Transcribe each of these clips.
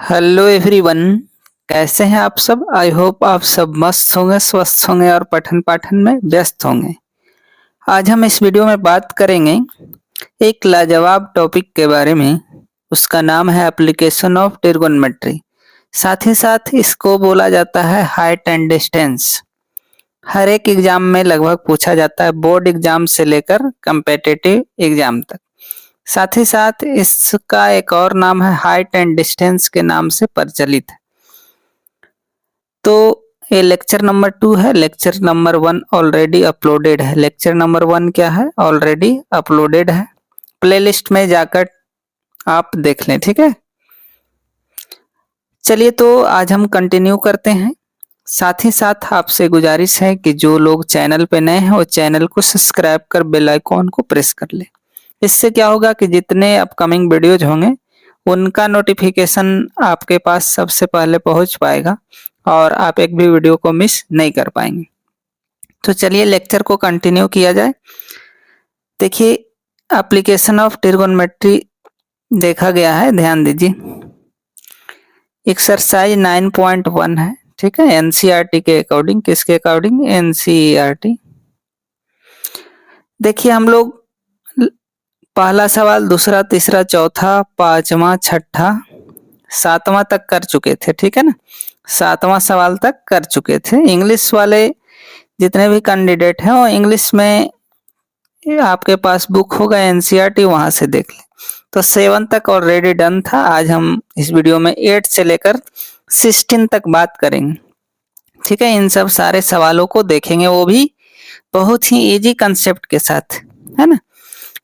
Hello everyone. कैसे हैं आप सब? आई होप आप सब मस्त होंगे, स्वस्थ होंगे और पठन पाठन में व्यस्त होंगे। आज हम इस वीडियो में बात करेंगे एक लाजवाब टॉपिक के बारे में। उसका नाम है एप्लीकेशन ऑफ ट्रिगोनोमेट्री। साथ ही साथ इसको बोला जाता है हाइट एंड डिस्टेंस। हर एक एग्जाम में लगभग पूछा जाता है, बोर्ड एग्जाम से लेकर कम्पिटिटिव एग्जाम तक। साथ ही साथ इसका एक और नाम है हाइट एंड डिस्टेंस के नाम से प्रचलित है। तो ये लेक्चर नंबर 2 है। लेक्चर नंबर 1 ऑलरेडी अपलोडेड है। लेक्चर नंबर 1 क्या है? ऑलरेडी अपलोडेड है। प्लेलिस्ट में जाकर आप देख लें, ठीक है। चलिए तो आज हम कंटिन्यू करते हैं। साथ ही साथ आपसे गुजारिश है कि जो लोग चैनल पे नए हैं वो चैनल को सब्सक्राइब कर बेल आइकॉन को प्रेस कर ले। इससे क्या होगा कि जितने अपकमिंग वीडियोज होंगे उनका नोटिफिकेशन आपके पास सबसे पहले पहुंच पाएगा और आप एक भी वीडियो को मिस नहीं कर पाएंगे। तो चलिए लेक्चर को कंटिन्यू किया जाए। देखिए एप्लीकेशन ऑफ ट्रिगोनोमेट्री देखा गया है, ध्यान दीजिए। एक्सरसाइज 9.1 है, ठीक है, एनसीईआरटी के अकॉर्डिंग। किसके अकॉर्डिंग? एनसीईआरटी। देखिए हम लोग पहला सवाल, दूसरा, तीसरा, चौथा, पांचवा, छठा, सातवां तक कर चुके थे, ठीक है ना। सातवां सवाल तक कर चुके थे। इंग्लिश वाले जितने भी कैंडिडेट हैं वो इंग्लिश में आपके पास बुक होगा एनसीईआरटी, वहां से देख लें। तो 7 तक ऑलरेडी डन था। आज हम इस वीडियो में 8 से लेकर 16 तक बात करेंगे, ठीक है। इन सब सारे सवालों को देखेंगे, वो भी बहुत ही इजी कंसेप्ट के साथ, है ना।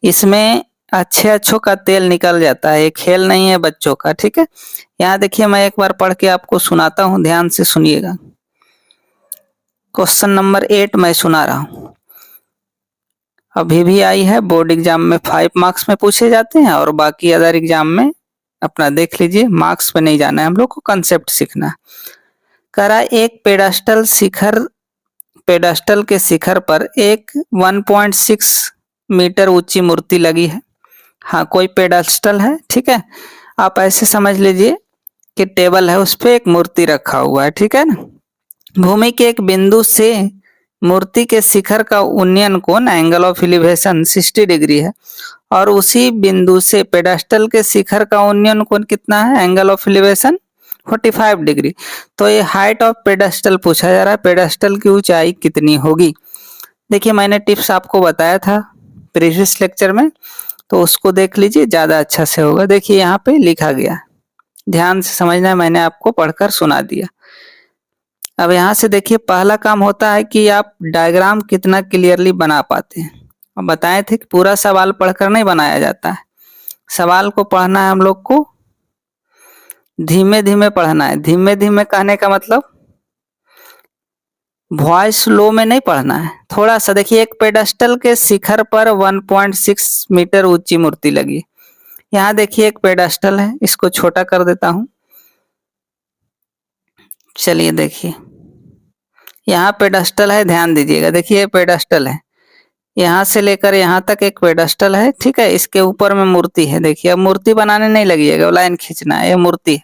इसमें अच्छों का तेल निकल जाता है, ये खेल नहीं है बच्चों का, ठीक है। यहाँ देखिए मैं एक बार पढ़ के आपको सुनाता हूँ, ध्यान से सुनिएगा। क्वेश्चन नंबर 8 मैं सुना रहा हूँ। अभी भी आई है, बोर्ड एग्जाम में 5 मार्क्स में पूछे जाते हैं और बाकी अदर एग्जाम में अपना देख लीजिए, मार्क्स पे नहीं जाना है, हम लोग को कंसेप्ट सीखना है। करा एक पेडास्टल के शिखर पर एक 1.6 मीटर ऊंची मूर्ति लगी है। हाँ, कोई पेडास्टल है, ठीक है। आप ऐसे समझ लीजिए कि टेबल है, उस पर एक मूर्ति रखा हुआ है, ठीक है ना। भूमि के एक बिंदु से मूर्ति के शिखर का उन्नयन कोण, एंगल ऑफ एलिवेशन 60 डिग्री है और उसी बिंदु से पेडास्टल के शिखर का उन्नयन कोण कितना है? Angle of elevation 45 degree. तो ये हाइट ऑफ पेडास्टल पूछा जा रहा है, पेडास्टल की ऊंचाई कितनी होगी। देखिए मैंने टिप्स आपको बताया था प्रीवियस लेक्चर में, तो उसको देख लीजिए, ज्यादा अच्छा से होगा। देखिए यहाँ पे लिखा गया, ध्यान से समझना है, मैंने आपको पढ़कर सुना दिया। अब यहाँ से देखिए पहला काम होता है कि आप डायग्राम कितना क्लियरली बना पाते हैं। अब बताए थे कि पूरा सवाल पढ़कर नहीं बनाया जाता है, सवाल को पढ़ना है हम लोग को धीमे धीमे पढ़ना है। धीमे धीमे कहने का मतलब वॉइस लो में नहीं पढ़ना है, थोड़ा सा। देखिए एक पेडास्टल के शिखर पर 1.6 मीटर ऊंची मूर्ति लगी। यहाँ देखिए एक पेडास्टल है, इसको छोटा कर देता हूं। चलिए देखिए यहाँ पेडास्टल है, ध्यान दीजिएगा। देखिए पेडास्टल है, यहाँ से लेकर यहाँ तक एक पेडास्टल है, ठीक है। इसके ऊपर में मूर्ति है। देखिए अब मूर्ति बनाने नहीं लगिएगा, लाइन खींचना है। ये मूर्ति है,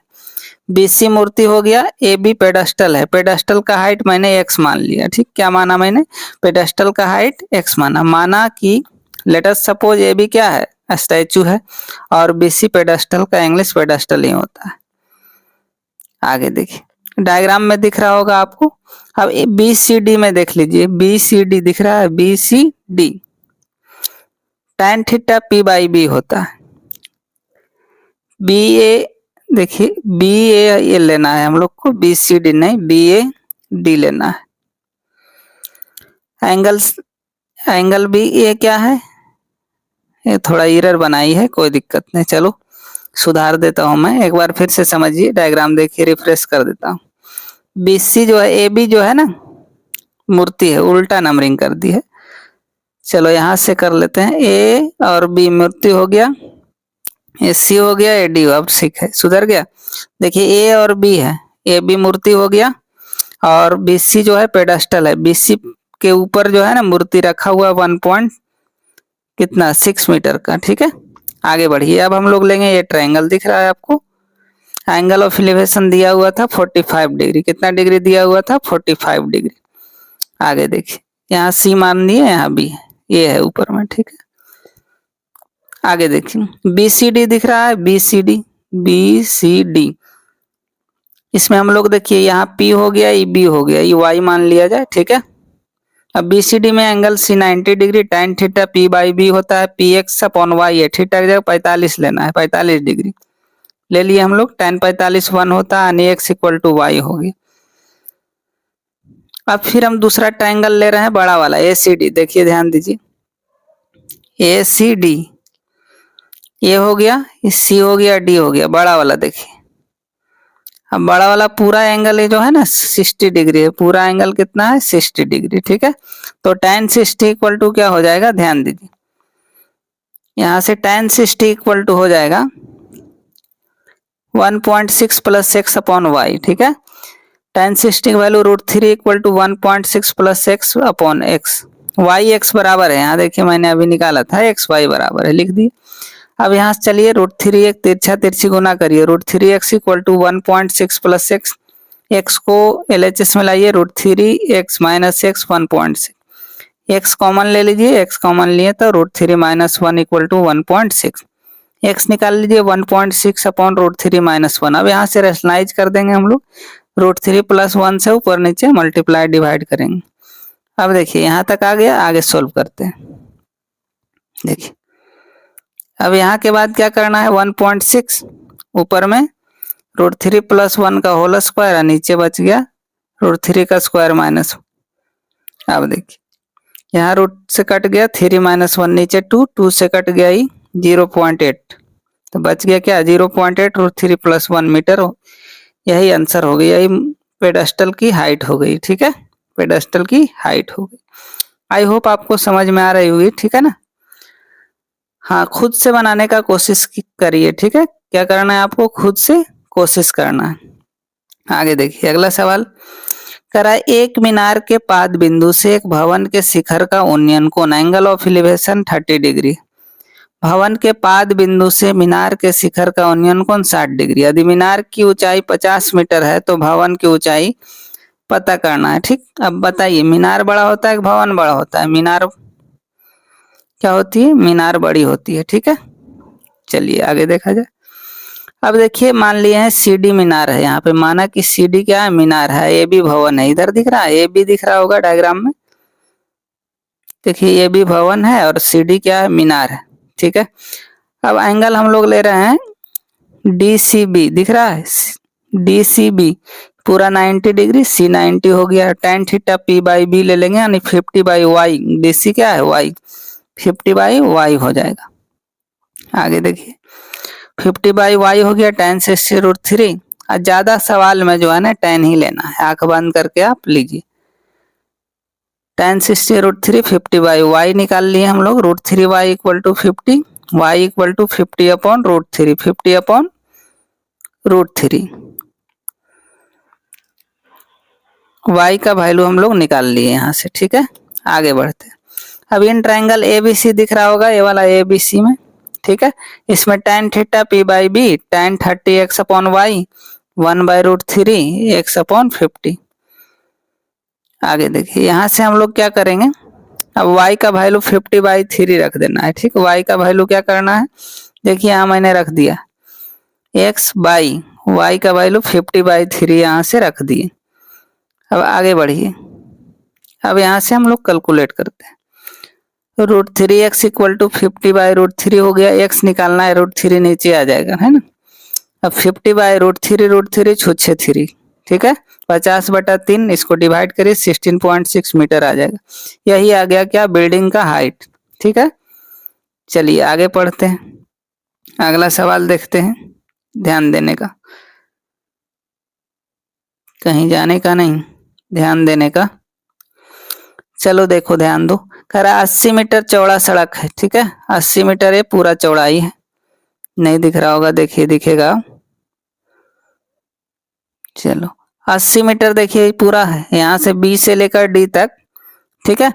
बीसी मूर्ति हो गया। ए बी पेडास्टल है, पेडास्टल का हाइट मैंने x मान लिया, ठीक। क्या माना मैंने? पेडास्टल का हाइट x माना कि let us suppose A B क्या है? स्टैचू है और बीसी पेडास्टल का इंग्लिश पेडास्टल ही होता है। आगे देखिए डायग्राम में दिख रहा होगा आपको। अब बी सी डी में देख लीजिए, बी सी डी दिख रहा है, B C D. tan theta p by B होता है। बी ए, देखिए बी ए ये लेना है हम लोग को, बी सी डी नहीं, बी ए डी लेना है। एंगल बी ए क्या है? ये थोड़ा एरर बनाई है, कोई दिक्कत नहीं, चलो सुधार देता हूं मैं। एक बार फिर से समझिए, डायग्राम देखिए, रिफ्रेश कर देता हूं। बी सी जो है, ए बी जो है ना मूर्ति है, उल्टा नंबरिंग कर दी है। चलो यहां से कर लेते हैं, ए और बी मूर्ति हो गया, ए सी हो गया, ए डी अब ठीक है, सुधर गया। देखिए ए और बी है, ए बी मूर्ति हो गया और बी सी जो है पेडास्टल है। बी सी के ऊपर जो है ना मूर्ति रखा हुआ 1.6 मीटर का, ठीक है। आगे बढ़िए, अब हम लोग लेंगे, ये ट्रायंगल दिख रहा है आपको, एंगल ऑफ एलिवेशन दिया हुआ था 45 डिग्री। कितना डिग्री दिया हुआ था? 45 डिग्री। आगे देखिए, यहाँ सी मान दिए, यहाँ बी है, ये है ऊपर में, ठीक है। आगे देखिए BCD दिख रहा है, BCD इसमें हम लोग देखिए यहाँ P हो गया, ये B हो गया, ये Y मान लिया जाए, ठीक है। अब BCD में angle C 90 degree, tan theta P by B होता है, PX अपॉन Y है, थीटा की जगह 45 लेना है, 45 डिग्री ले लिए हम लोग, tan 45 1 होता है, यानी X इक्वल टू Y हो गया। अब फिर हम दूसरा ट्रायंगल ले रहे हैं, बड़ा वाला ACD। देखिए ध्यान दीजिए, ACD ये हो गया, ये C हो गया, D हो गया, बड़ा वाला देखिए। अब बड़ा वाला पूरा एंगल ये जो है ना 60 डिग्री है, पूरा एंगल कितना है? 60 डिग्री, ठीक है। तो tan 60 इक्वल टू क्या हो जाएगा? ध्यान दीजिए, यहाँ से tan 60 इक्वल टू हो जाएगा 1.6 प्लस एक्स अपॉन वाई, ठीक है। tan 60 की value √3 equal to 1.6 plus x upon x. Y x बराबर है, यहाँ देखिए मैंने अभी निकाला था, एक्स वाई बराबर है, लिख दिए। अब यहाँ से चलिए √3 एक तिरछा तिरछी गुना करिए, √3x equal to 1.6 plus x, x को LHS में लाइए, √3 x minus x 1.6, x common ले लीजिए, एक्स कॉमन लिए तो √3 माइनस 1 इक्वल टू 1.6, एक्स निकाल लीजिए 1.6 अपॉन √3 माइनस 1। अब यहाँ से रेशनलाइज कर देंगे हम लोग, √3 प्लस 1 से ऊपर नीचे मल्टीप्लाई डिवाइड करेंगे। अब देखिए यहाँ तक आ गया, आगे सोल्व करते हैं। देखिए अब यहाँ के बाद क्या करना है, 1.6 ऊपर में √3 प्लस 1 का होल स्क्वायर, नीचे बच गया √3 का स्क्वायर माइनस। अब देखिए यहाँ रूट से कट गया 3 माइनस 1, नीचे 2 से कट गया ही 0.8, तो बच गया क्या? 0.8 √3 प्लस 1 मीटर। यही आंसर हो गई, यही पेडेस्टल की हाइट हो गई, ठीक है, पेडेस्टल की हाइट हो गई। आई होप आपको समझ में आ रही होगी, ठीक है ना। हाँ, खुद से बनाने का कोशिश करिए, ठीक है। क्या करना है आपको? खुद से कोशिश करना है। आगे देखिए अगला सवाल करा, एक मीनार के पाद बिंदु से एक भवन के शिखर का उन्नयन कोण, एंगल ऑफ एलिवेशन 30 डिग्री। भवन के पाद बिंदु से मीनार के शिखर का उन्नयन कोण 60 डिग्री। यदि मीनार की ऊंचाई 50 मीटर है तो भवन की ऊंचाई पता करना है, ठीक। अब बताइए, मीनार बड़ा होता है कि भवन बड़ा होता है? मीनार क्या होती है? मीनार बड़ी होती है, ठीक है। चलिए आगे देखा जाए। अब देखिए मान लिए हैं CD मीनार है, यहाँ पे माना कि CD क्या है? मीनार है, AB भवन है, इधर दिख रहा है, AB दिख रहा होगा डायग्राम में। देखिए AB भवन है और CD क्या है? मीनार है, ठीक है। अब एंगल हम लोग ले रहे हैं DCB, दिख रहा है DCB पूरा 90 डिग्री, C 90 हो गया, tan theta P by B ले लेंगे, यानी 50 बाई Y, DC क्या है? Y, 50 बाई Y हो जाएगा। आगे देखिए 50 बाई Y हो गया, tan 60 √3। और ज्यादा सवाल में जो है ना tan ही लेना है, आंख बंद करके आप लीजिए। tan 60 √3, 50 बाई Y निकाल लिए हम लोग, √3y equal to 50, y equal to 50 upon √3, 50 upon √3। y का वैल्यू हम लोग निकाल लिए यहाँ से, ठीक है। आगे बढ़ते हैं। अब इन ट्रायंगल ABC दिख रहा होगा, ये वाला ABC में, ठीक है। इसमें tan theta P by B, tan 30 x upon Y, 1 by √3 x upon 50। आगे देखिए यहाँ से हम लोग क्या करेंगे, अब y का वैल्यू 50 बाई 3 रख देना है, ठीक। y का वैल्यू क्या करना है? देखिए यहाँ मैंने रख दिया x बाई y का वैल्यू 50 बाई 3 यहाँ से रख दिए। अब आगे बढ़िए, अब यहाँ से हम लोग कैलकुलेट करते हैं। √3x इक्वल टू 50 बाई √3 हो गया, x निकालना है, √3 नीचे आ जाएगा, है ना। अब 50 बाई √3 छुच्छे 3, ठीक है, 50/3, इसको डिवाइड करिए 16.6 मीटर आ जाएगा। यही आ गया क्या? बिल्डिंग का हाइट, ठीक है। चलिए आगे पढ़ते हैं, अगला सवाल देखते हैं। ध्यान देने का, कहीं जाने का नहीं, ध्यान देने का। चलो देखो ध्यान दो, कह रहा 80 मीटर चौड़ा सड़क है, ठीक है। 80 मीटर ये पूरा चौड़ाई है, नहीं दिख रहा होगा, देखिए दिखेगा। चलो 80 मीटर देखिए पूरा है, यहाँ से B से लेकर D तक, ठीक है।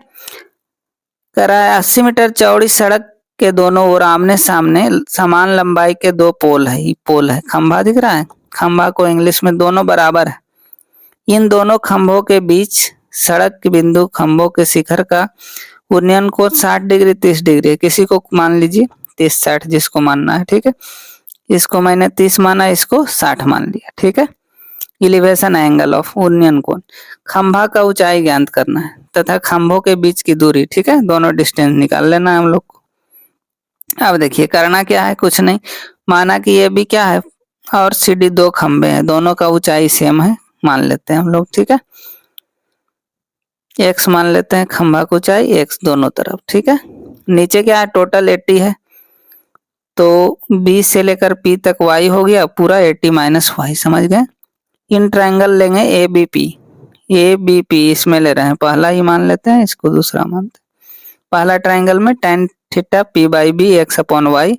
कह रहा है 80 मीटर चौड़ी सड़क के दोनों ओर आमने सामने समान लंबाई के दो पोल है, ये पोल है, खंभा दिख रहा है, खंभा को इंग्लिश में दोनों बराबर है। इन दोनों खंभों के बीच सड़क के बिंदु खंभों के शिखर का उन्नयन कोण 60 डिग्री 30 डिग्री है। किसी को मान लीजिए 30 60 जिसको मानना है, ठीक है। इसको मैंने 30 माना, इसको 60 मान लिया, ठीक है। इलिवेशन एंगल ऑफ उन्नयन कोण, खंभा का ऊंचाई ज्ञात करना है तथा खंभों के बीच की दूरी, ठीक है, दोनों डिस्टेंस निकाल लेना है हम लोग को। अब देखिए करना क्या है, कुछ नहीं, माना कि ये भी क्या है और सीडी दो खंभे हैं, दोनों का ऊंचाई सेम है मान लेते हैं हम लोग, ठीक है। एक्स मान लेते हैं खंभा की ऊंचाई, एक्स दोनों तरफ, ठीक है। नीचे क्या है, टोटल 80 है, तो बी से लेकर पी तक y हो गया पूरा 80 माइनस वाई, समझ गए। इन ट्रायंगल लेंगे ए बी पी, इसमें ले रहे हैं, पहला ही मान लेते हैं, इसको दूसरा मानते हैं। पहला ट्रायंगल में tan theta p by B x upon y,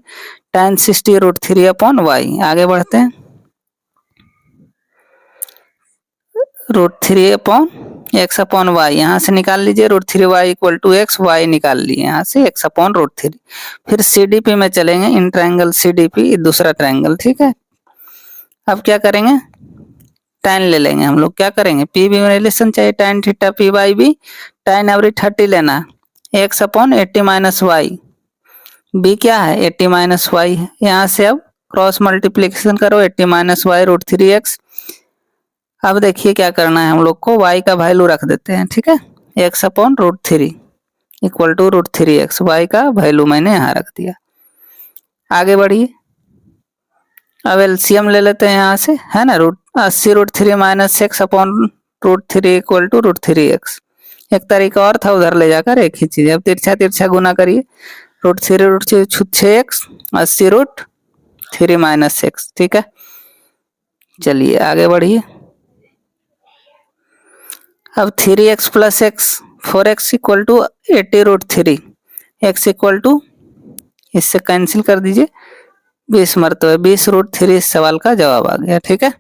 tan 60 √3 upon y. आगे बढ़ते हैं, √3 अपॉन एक्स अपॉन वाई, यहाँ से निकाल लीजिए, √3 y equal to x, y निकाल लिए यहाँ से एक्स अपॉन √3। फिर CDP में चलेंगे, इन ट्रायंगल CDP दूसरा ट्रायंगल, ठीक है। अब क्या करेंगे, tan ले लेंगे हम लोग, क्या करेंगे, पी बी में रिलेशन चाहिए, tan theta p by B, tan average 30 लेना है, x upon 80 minus y, b क्या है 80 माइनस वाई है। यहाँ से अब क्रॉस मल्टीप्लीकेशन करो, 80 माइनस वाई √3 एक्स। अब देखिए क्या करना है हम लोग को, y का वैल्यू रख देते हैं, ठीक है, x upon √3 equal to √3 x, y का वैल्यू मैंने यहाँ रख दिया। आगे बढ़िए, अब एलसीएम ले लेते हैं यहाँ से, है ना, 80 √3 minus x upon √3 equal to √3 x. एक तरीका और था, उधर ले जाकर एक ही चीज, अब तिरछा तिरछा गुना करिए, √3 6 एक्स, 80 √3 माइनस एक्स, ठीक है। चलिए आगे बढ़िए, अब 3x plus x 4x equal to 80 √3, x equal to, इससे कैंसिल कर दीजिए, 20 मरतबे 20 √3 इस सवाल का जवाब आ गया, ठीक है।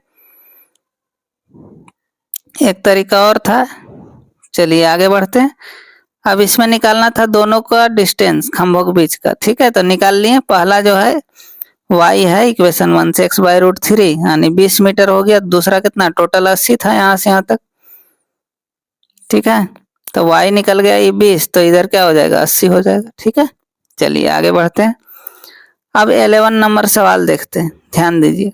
एक तरीका और था, चलिए आगे बढ़ते हैं। अब इसमें निकालना था दोनों का डिस्टेंस खंभों के बीच का, ठीक है, तो निकाल लिए। पहला जो है y है इक्वेशन 1 से x बाई √3 यानी 20 मीटर हो गया, दूसरा कितना टोटल 80 था यहाँ से यहाँ तक, ठीक है, तो y निकल गया ये 20, तो इधर क्या हो जाएगा 80 हो जाएगा, ठीक है। चलिए आगे बढ़ते हैं, अब 11 नंबर सवाल देखते हैं, ध्यान दीजिए,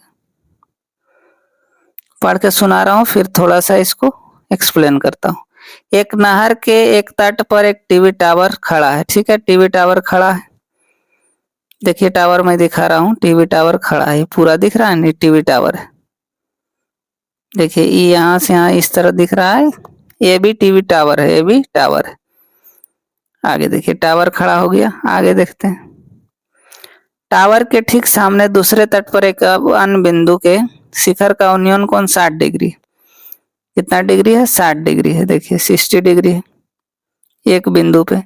पढ़ के सुना रहा हूँ फिर थोड़ा सा इसको एक्सप्लेन करता हूँ। एक नहर के एक तट पर एक टीवी टावर खड़ा है, ठीक है, टीवी टावर खड़ा है, देखिए टावर मैं दिखा रहा हूँ, टीवी टावर खड़ा है, पूरा दिख रहा है नहीं, टीवी टावर है, देखिए ये यहाँ से यहाँ इस तरह दिख रहा है, ये भी टीवी टावर है, ये भी टावर है। आगे देखिए टावर खड़ा हो गया, आगे देखते हैं, टावर के ठीक सामने दूसरे तट पर एक अन्य बिंदु के शिखर का उन्नयन कोण 60 डिग्री, कितना डिग्री है 60 डिग्री है, देखिए 60 डिग्री है एक बिंदु पे,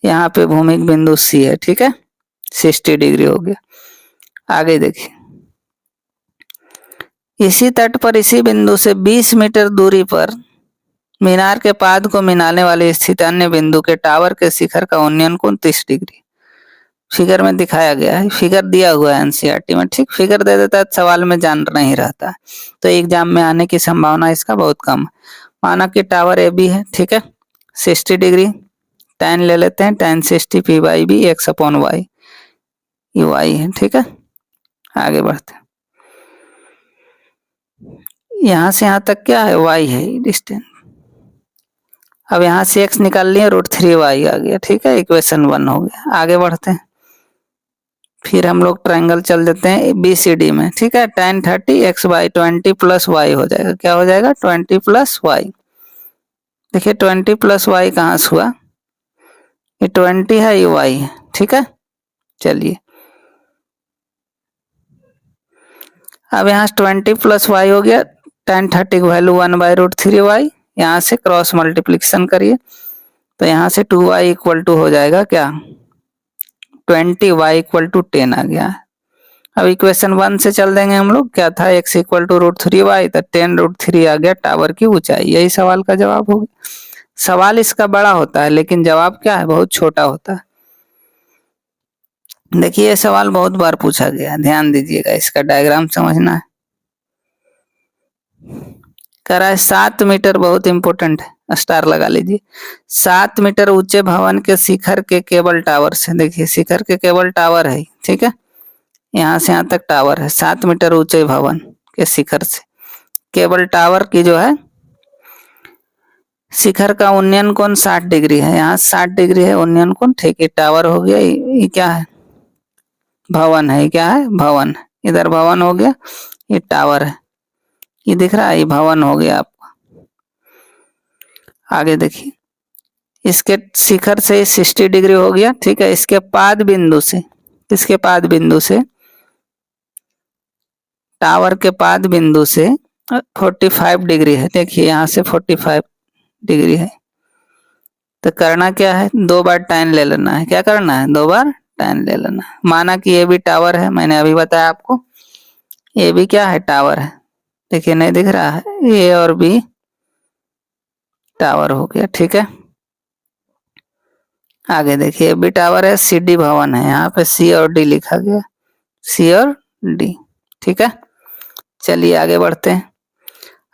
यहाँ पे भूमिक बिंदु सी है, ठीक है, 60 डिग्री हो गया। आगे देखिए, इसी तट पर इसी बिंदु से 20 मीटर दूरी पर मीनार के पाद को मिलाने वाले स्थित अन्य बिंदु के टावर के शिखर का उन्नयन कोण 30 डिग्री, फिगर में दिखाया गया है, फिगर दिया हुआ है एनसीईआरटी में, ठीक, फिगर दे देता है सवाल में जान नहीं रहता, तो एग्जाम में आने की संभावना इसका बहुत कम है। माना कि टावर ए बी है, ठीक है, 60 डिग्री, tan ले लेते हैं, tan 60 P by B x upon Y, ये वाई है, ठीक है। आगे बढ़ते हैं, यहाँ से यहाँ तक क्या है y है डिस्टेंस, अब यहाँ से x निकाल लिए, √3y आ गया, ठीक है, इक्वेशन 1 हो गया। आगे बढ़ते हैं, फिर हम लोग ट्रायंगल चल देते हैं BCD में, ठीक है, tan 30 x by 20 plus y हो जाएगा, क्या हो जाएगा 20 प्लस वाई, देखिए 20 प्लस वाई कहाँ से हुआ, ये 20 है ये y है, ठीक है। चलिए अब यहाँ 20 प्लस वाई हो गया, tan 30 की वैल्यू 1 बाई √3y, यहाँ से क्रॉस मल्टीप्लिकेशन करिए, तो यहाँ से 2y इक्वल टू हो जाएगा क्या 20, y इक्वल टू 10 आ गया। अब इक्वेशन 1 से चल देंगे हम लोग, क्या था x इक्वल टू √3y, तो 10 √3 आ गया टावर की ऊंचाई, यही सवाल का जवाब हो गया। सवाल इसका बड़ा होता है लेकिन जवाब क्या है बहुत छोटा होता है। देखिए ये सवाल बहुत बार पूछा गया, ध्यान दीजिएगा, इसका डायग्राम समझना है। कह रहा है 7 मीटर, बहुत इंपॉर्टेंट है, स्टार लगा लीजिए। 7 मीटर ऊंचे भवन के शिखर के केबल टावर से, देखिए शिखर के केबल टावर है, ठीक है, यहाँ से यहाँ तक टावर है। 7 मीटर ऊंचे भवन के शिखर से केबल टावर की जो है शिखर का उन्नयन कोण 60 डिग्री है, यहाँ 60 डिग्री है उन्नयन कोण, ठीक है। टावर हो गया, ये क्या है, भवन है, क्या है, भवन। इधर भवन हो गया, ये टावर है, ये दिख रहा है, ये भवन हो गया आपका। आगे देखिए, इसके शिखर से 60 डिग्री हो गया, ठीक है। इसके पाद बिंदु से, इसके पाद बिंदु से, टावर के पाद बिंदु से 45 डिग्री है, देखिए यहाँ से 45 डिग्री है। तो करना क्या है, 2 बार tan ले लेना है। क्या करना है, 2 बार tan ले लेना है। माना कि ये भी टावर है, मैंने अभी बताया आपको, ये भी क्या है, टावर है। देखिए नहीं दिख रहा है, ए और बी टावर हो गया, ठीक है। आगे देखिए, बी टावर है, सी डी भवन है, यहाँ पे सी और डी लिखा गया, सी और डी, ठीक है। चलिए आगे बढ़ते हैं।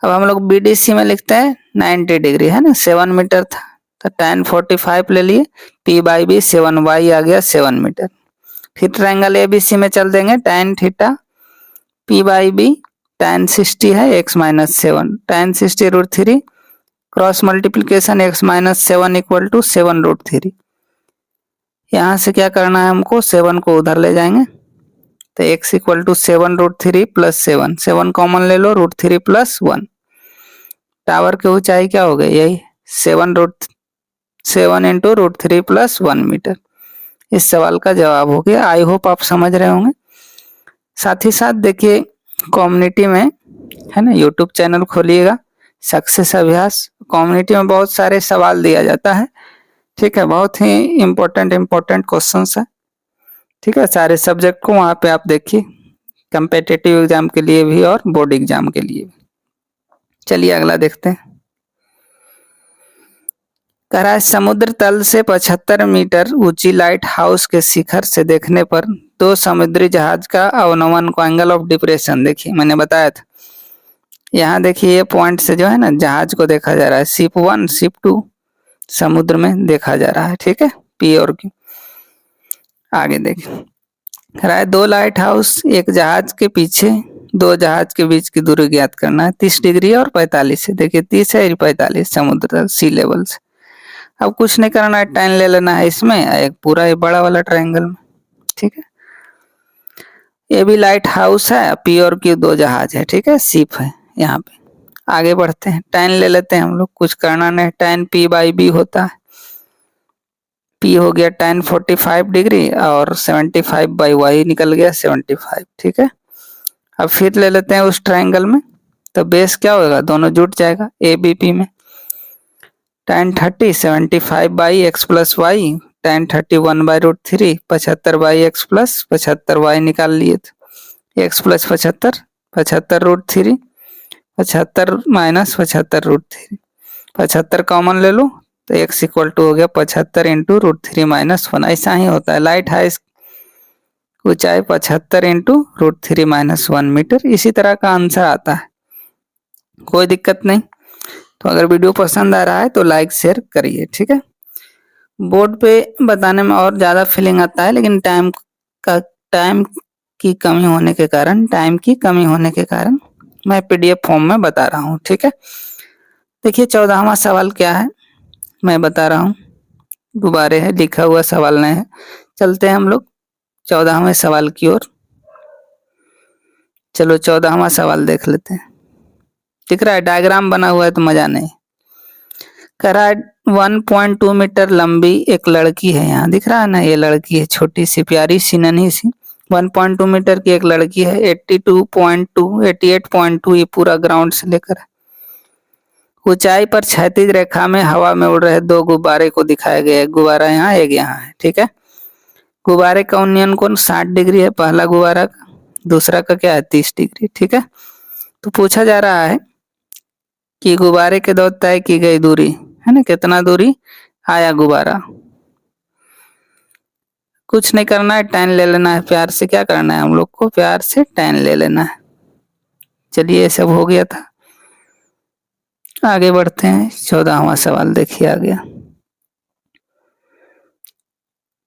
अब हम लोग बीडीसी में लिखते हैं 90 डिग्री है ना, 7 मीटर था तो tan 45 ले लिए, p बाई बी 7y आ गया 7 मीटर। फिर ट्रायंगल एबीसी में चल देंगे, tan theta p by B tan 60 है x minus 7, tan 60 √3 cross multiplication x minus 7 equal to 7 √3। यहाँ से क्या करना है हमको, 7 को उधर ले जाएंगे तो x equal to 7 √3 plus 7, 7 common ले लो, √3 प्लस 1। टावर की ऊंचाई क्या हो गई, यही 7 इंटू √3 प्लस 1 मीटर। इस सवाल का जवाब हो गया। आई होप आप समझ रहे होंगे। साथ ही साथ देखिए, कम्युनिटी में है ना, यूट्यूब चैनल खोलिएगा, सक्सेस अभ्यास, कम्युनिटी में बहुत सारे सवाल दिया जाता है, ठीक है। बहुत ही इम्पोर्टेंट क्वेश्चंस है, ठीक है। सारे सब्जेक्ट को वहाँ पे आप देखिए, कम्पिटिटिव एग्जाम के लिए भी और बोर्ड एग्जाम के लिए भी। चलिए अगला देखते हैं। कह रहा है समुद्र तल से 75 मीटर ऊंची लाइट हाउस के शिखर से देखने पर 2 समुद्री जहाज का अवनमन को एंगल ऑफ डिप्रेशन, देखिए मैंने बताया था। यहाँ देखिए, ये पॉइंट से जो है ना जहाज को देखा जा रहा है, शिप 1 शिप 2 समुद्र में देखा जा रहा है, ठीक है, पी और क्यू। आगे देखिए, कह रहा है 2 लाइट हाउस एक जहाज के पीछे, 2 जहाज के बीच की दूरी ज्ञात करना है, 30 डिग्री और 45 है। देखिए 30 है 45 समुद्र तल सी लेवल से। अब कुछ नहीं करना है, tan ले लेना है इसमें, एक पूरा ये बड़ा वाला ट्रायंगल में, ठीक है। ये भी लाइट हाउस है, पी और क्यू 2 जहाज है, ठीक है, शिप है यहाँ पे। आगे बढ़ते हैं, tan ले लेते हैं हम लोग, कुछ करना नहीं, tan p बाई बी होता है, p हो गया tan 45 डिग्री और 75 बाई वाई निकल गया 75, ठीक है। अब फिर ले लेते हैं उस ट्रायंगल में, तो बेस क्या होगा, दोनों जुट जाएगा ए बी पी में। tan 30 75 by X plus Y, tan 30 1 by √3 75 by X plus 75 Y निकाल लिए थे, एक्स प्लस 75 75 √3 75 माइनस 75 √3, 75 कॉमन ले लो तो x इक्वल टू हो गया 75 इंटू √3 माइनस 1। ऐसा ही होता है, लाइट हाउस ऊंचाई 75 इंटू √3 माइनस 1 मीटर। इसी तरह का आंसर आता है, कोई दिक्कत नहीं। तो अगर वीडियो पसंद आ रहा है तो लाइक शेयर करिए, ठीक है। बोर्ड पे बताने में और ज़्यादा फीलिंग आता है, लेकिन टाइम की कमी होने के कारण मैं पीडीएफ फॉर्म में बता रहा हूँ, ठीक है। देखिए 14वां सवाल क्या है मैं बता रहा हूँ, गुब्बारे है, लिखा हुआ सवाल नहीं है। चलते हैं हम लोग 14वें सवाल की ओर। चलो 14वां सवाल देख लेते हैं। दिख रहा है, डायग्राम बना हुआ है तो मजा नहीं। कह रहा है 1.2 मीटर लंबी एक लड़की है, यहाँ दिख रहा है ना, ये लड़की है, छोटी सी प्यारी सी नन्ही सी, 1.2 मीटर की एक लड़की है, 88.2 ये पूरा ग्राउंड से लेकर ऊंचाई पर क्षैतिज रेखा में हवा में उड़ रहे 2 गुब्बारे को दिखाया गया है। गुब्बारा यहाँ, एक यहाँ है, ठीक है। गुब्बारे का उन्नयन कोण 60 डिग्री है, पहला गुब्बारा का, दूसरा का क्या है 30 डिग्री, ठीक है। तो पूछा जा रहा है कि गुब्बारे के द्वारा तय की गई दूरी है ना, कितना दूरी आया गुब्बारा। कुछ नहीं करना है, tan ले लेना है, प्यार से क्या करना है हम लोग को, प्यार से tan ले लेना है। चलिए ये सब हो गया था। आगे बढ़ते हैं, 14वां सवाल देखिए आ गया।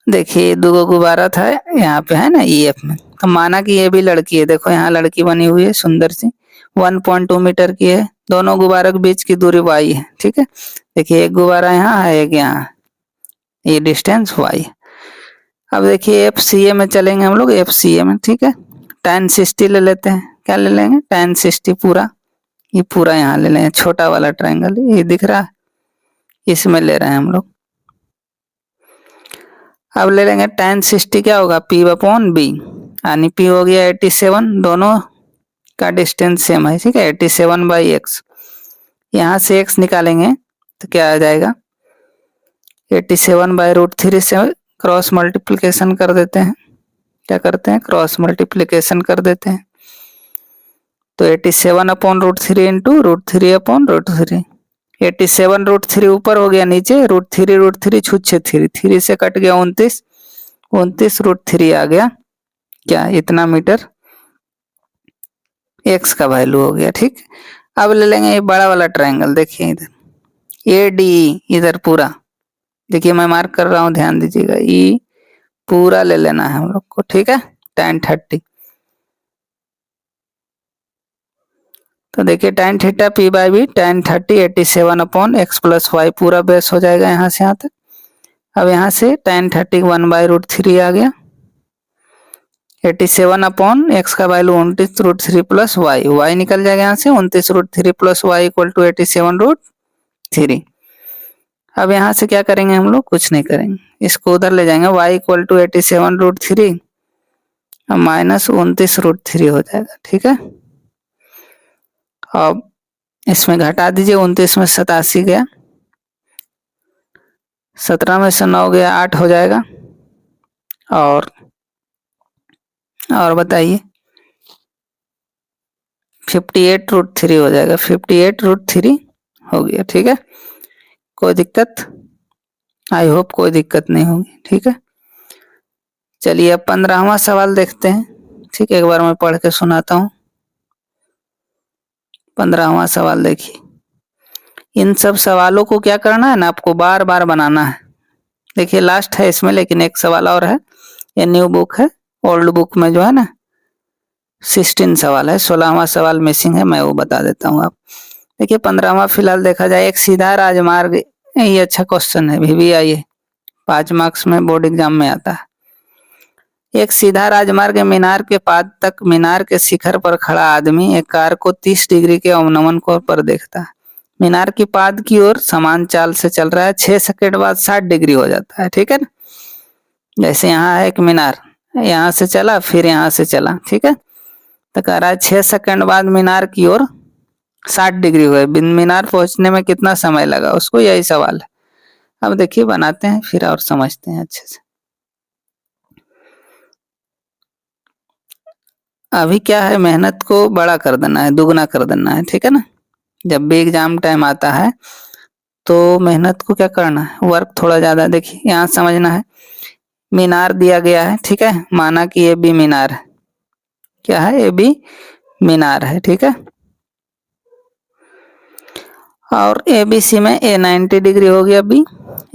देखिए दो गुब्बारा था यहाँ पे है ना ईएफ में, तो माना कि ये भी लड़की है, देखो यहाँ लड़की बनी हुई है सुंदर सी, 1.2 मीटर की है, दोनों गुब्बारों के बीच की दूरी y है, ठीक है। देखिए एक गुब्बारा यहाँ है, एक यहाँ, ये डिस्टेंस y है। अब देखिए एफ सी ए में चलेंगे हम लोग, एफ सी ए में, ठीक है। tan 60 ले लेते हैं, क्या ले लेंगे, tan 60 पूरा, ये पूरा यहाँ ले लेंगे, छोटा वाला ट्रायंगल ये दिख रहा है, इसमें ले रहे हैं हम लोग। अब ले लेंगे tan 60 क्या होगा, p अपॉन बी, यानी p हो गया 87, दोनों का डिस्टेंस सेम है, ठीक है, 87 बाई एक्स। यहाँ से x निकालेंगे तो क्या आ जाएगा, 87 बाई √3 से क्रॉस मल्टीप्लिकेशन कर देते हैं, क्या करते हैं, क्रॉस मल्टीप्लिकेशन कर देते हैं, तो 87 अपॉन √3 इंटू √3 अपॉन √3, 87 √3 ऊपर हो गया, नीचे √3 छुच्छे 3 से कट गया 29 √3 आ गया क्या, इतना मीटर x का वैल्यू हो गया, ठीक। अब ले लेंगे ये बड़ा वाला ट्रायंगल, देखिए इधर ए डी, इधर पूरा देखिए मैं मार्क कर रहा हूँ, ध्यान दीजिएगा, ई पूरा ले लेना है हम लोग को, ठीक है, tan 30। तो देखिए tan theta p by B, tan 30 87 upon X plus Y, पूरा बेस हो जाएगा यहाँ से यहाँ तक। अब यहाँ से tan 30 1 बाई √3 आ गया, 87 अपॉन एक्स का वैल्यू 29 √3 प्लस वाई, वाई निकल जाएगा यहाँ से 29 √3 प्लस वाई इक्वल टू 87 √3। अब यहाँ से क्या करेंगे हम लोग, कुछ नहीं करेंगे, इसको उधर ले जाएंगे, y इक्वल टू 87 √3 माइनस 29 √3 हो जाएगा, ठीक है। अब इसमें घटा दीजिए, 29 में 87 गया, 17 में से 9 गया 8 हो जाएगा, और बताइए 58 √3 हो जाएगा, 58 √3 हो गया, ठीक है। कोई दिक्कत, आई होप कोई दिक्कत नहीं होगी, ठीक है। चलिए अब 15वां सवाल देखते हैं, ठीक है, एक बार मैं पढ़ के सुनाता हूँ। 15वां सवाल देखिए, इन सब सवालों को क्या करना है ना, आपको बार बार बनाना है। देखिए लास्ट है इसमें, लेकिन एक सवाल और है, ये न्यू बुक है, ओल्ड बुक में जो है ना 16 सवाल है, 16वां सवाल मिसिंग है, मैं वो बता देता हूँ आप। देखिए 15वां फिलहाल देखा जाए, एक सीधा राजमार्ग, ये अच्छा क्वेश्चन है, VVI है, 5 मार्क्स में बोर्ड एग्जाम में आता है। एक सीधा राजमार्ग मीनार के पाद तक, मीनार के शिखर पर खड़ा आदमी एक कार को 30 डिग्री के अवनमन कोण पर देखता है, मीनार की पाद की ओर समान चाल से चल रहा है, 6 सेकंड बाद 60 डिग्री हो जाता है, ठीक है ना। जैसे यहाँ है एक मीनार, यहाँ से चला फिर यहाँ से चला, ठीक है, तो कह रहा है 6 सेकंड बाद मीनार की ओर 60 डिग्री हुए, मीनार पहुंचने में कितना समय लगा, उसको यही सवाल है। अब देखिए बनाते हैं फिर और समझते हैं अच्छे से। अभी क्या है, मेहनत को बड़ा कर देना है, दुगना कर देना है, ठीक है ना। जब भी एग्जाम टाइम आता है तो मेहनत को क्या करना है, वर्क थोड़ा ज्यादा। देखिए यहाँ समझना है, मीनार दिया गया है, ठीक है, माना कि ये भी मीनार है, क्या है, ये भी मीनार है, ठीक है, और ABC में A 90 डिग्री हो गया, बी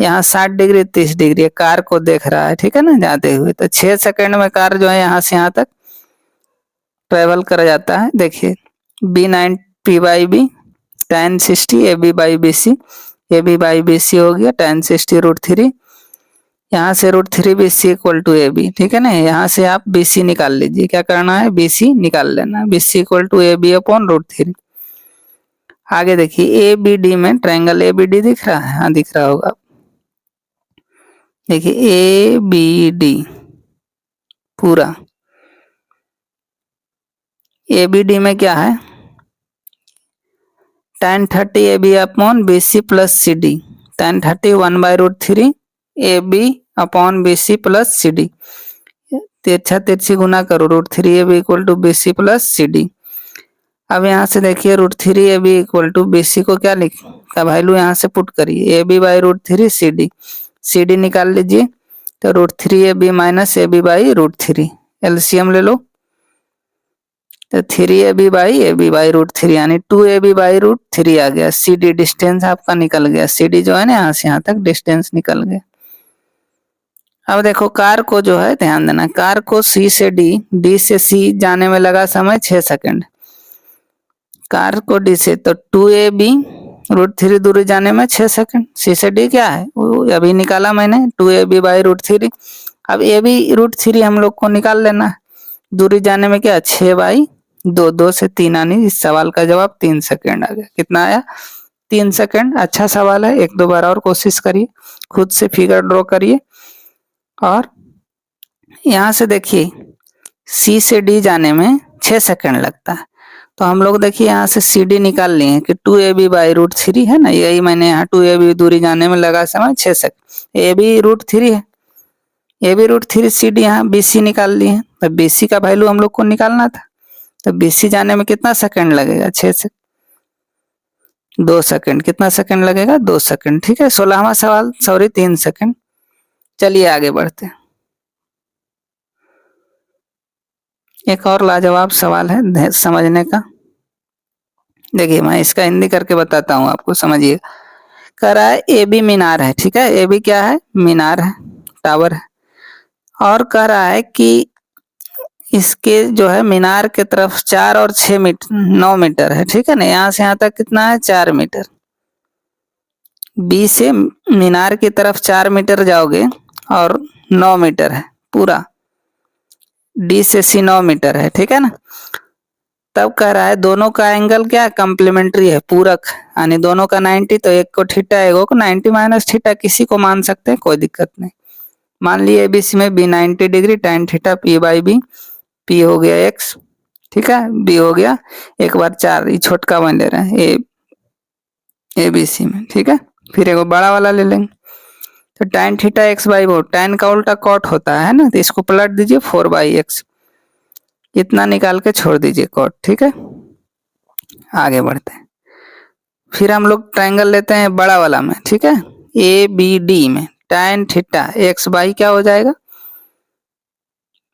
यहाँ 60 डिग्री 30 डिग्री, कार को देख रहा है, ठीक है ना, जाते हुए, तो 6 सेकंड में कार जो है यहाँ से यहाँ तक ट्रेवल कर जाता है। देखिए B9 P by B, tan 60 AB by BC, AB by BC हो गया tan 60 √3, यहाँ से √3 BC इक्वल टू AB, ठीक है ना, यहाँ से आप BC निकाल लीजिए, क्या करना है, BC निकाल लेना, BC equal to AB upon √3। आगे देखिए ABD में ट्रायंगल ABD दिख रहा है, हाँ दिख रहा होगा, देखिए ABD पूरा, ABD में क्या है, tan 30 AB upon BC plus CD, tan 30 1 by √3 AB upon BC plus CD, तिरछा तिरछी गुना करो, √3 AB equal to BC plus CD। अब यहाँ से देखिए √3 AB इक्वल टू BC को क्या लिख का वैल्यू यहाँ से पुट करिए, AB बाई √3 CD, CD निकाल लीजिए, तो √3 AB minus AB by √3, LCM ले लो, तो 3ab/ab रूट 3 यानी 2ab/ √3 आ गया। CD डिस्टेंस आपका निकल गया। CD जो है ना यहाँ से यहाँ तक डिस्टेंस निकल गया। अब देखो कार को जो है ध्यान देना, कार को C से D से C जाने में लगा समय 6 सेकंड। कार को D से तो 2ab √3 दूरी जाने में 6 सेकंड। C से D क्या है वो अभी निकाला मैंने 2ab/√3। अब ab/√3 हम लोग को निकाल लेना है। दूरी जाने में क्या 6/2, 2 से 3 आनी। इस सवाल का जवाब 3 सेकंड आ गया। कितना आया 3 सेकंड। अच्छा सवाल है, एक दो बार और कोशिश करिए, खुद से फिगर ड्रॉ करिए। और यहाँ से देखिए C से D जाने में 6 सेकंड लगता है, तो हम लोग देखिए यहाँ से CD निकाल लिए हैं कि 2ab/√3 है ना, यही मैंने यहाँ 2ab दूरी जाने में लगा समय 6 सेकंड। ab/√3 है, ab/√3 CD यहाँ BC निकाल लिए हैं, तो BC का वैल्यू हम लोग को निकालना था। तो BC जाने में कितना सेकंड लगेगा 6 से 2 सेकंड। कितना सेकंड लगेगा 2 सेकंड। ठीक है, 16वां सवाल, सॉरी 3 सेकंड। चलिए आगे बढ़ते हैं। एक और लाजवाब सवाल है समझने का। देखिए मैं इसका हिंदी करके बताता हूँ आपको, समझिए। कह रहा है AB मीनार है, ठीक है, AB क्या है मीनार है, टावर है। और कह रहा है कि इसके जो है मीनार के तरफ 4 और 6 मीटर 9 मीटर है, ठीक है ना। यहाँ से यहाँ तक कितना है 4 मीटर। B से मीनार की तरफ 4 मीटर जाओगे और 9 मीटर है पूरा। D से C 9 मीटर है, ठीक है ना। तब कह रहा है दोनों का एंगल क्या कम्प्लीमेंट्री है, पूरक, यानी दोनों का 90, तो एक को थीटा एक को 90 माइनस थीटा किसी को मान सकते हैं, कोई दिक्कत नहीं। मान लिए ABC में B 90 degree tan theta P/B, P हो गया x, ठीक है, B हो गया एक बार 4, ये छोटका वन ले रहे हैं ABC में, ठीक है। फिर एक बड़ा वाला ले लेंगे, तो tan थीटा x/4, tan का उल्टा cot होता है ना, तो इसको पलट दीजिए 4/x, इतना निकाल के छोड़ दीजिए cot, ठीक है। आगे बढ़ते हैं। फिर हम लोग ट्रायंगल लेते हैं बड़ा वाला में, ठीक है, ABD में tan थीटा x/ क्या हो जाएगा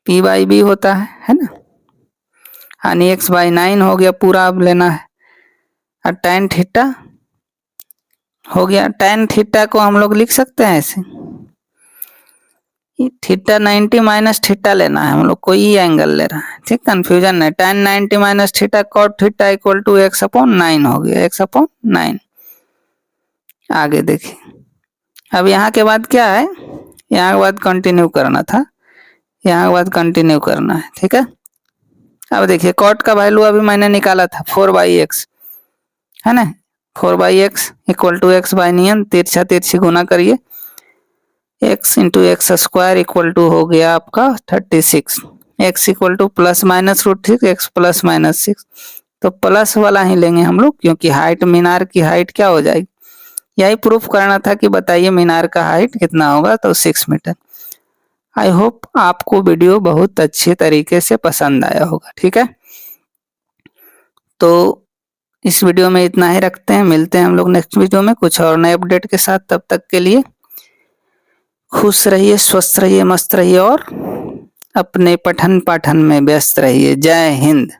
P/B होता है ना, यानी x/9 हो गया पूरा, अब लेना है। और tan थीटा हो गया, tan थीटा को हम लोग लिख सकते हैं ऐसे, थीटा 90 माइनस थीटा लेना है हम लोग को, ये एंगल ले रहा है, ठीक, कंफ्यूजन है। tan 90 minus theta cot theta equal to x/9 हो गया, x/9। आगे देखिए, अब यहाँ के बाद क्या है, यहाँ के बाद कंटिन्यू करना था, यहाँ के बाद कंटिन्यू करना है, ठीक है। अब देखिए cot का वैल्यू अभी मैंने निकाला था 4/x, है ना, 4/x इक्वल टू x/9, तिरछा तिरछी गुना करिए, x into x² equal to हो गया आपका 36, x इक्वल टू +-√6, x +-6, तो प्लस वाला ही लेंगे हम लोग, क्योंकि हाइट मीनार की हाइट क्या हो जाएगी, यही प्रूफ करना था कि बताइए मीनार का हाइट कितना होगा, तो 6 मीटर। आई होप आपको वीडियो बहुत अच्छे तरीके से पसंद आया होगा, ठीक है। तो इस वीडियो में इतना ही रखते हैं, मिलते हैं हम लोग नेक्स्ट वीडियो में कुछ और नए अपडेट के साथ। तब तक के लिए खुश रहिए, स्वस्थ रहिए, मस्त रहिए और अपने पठन पाठन में व्यस्त रहिए। जय हिंद।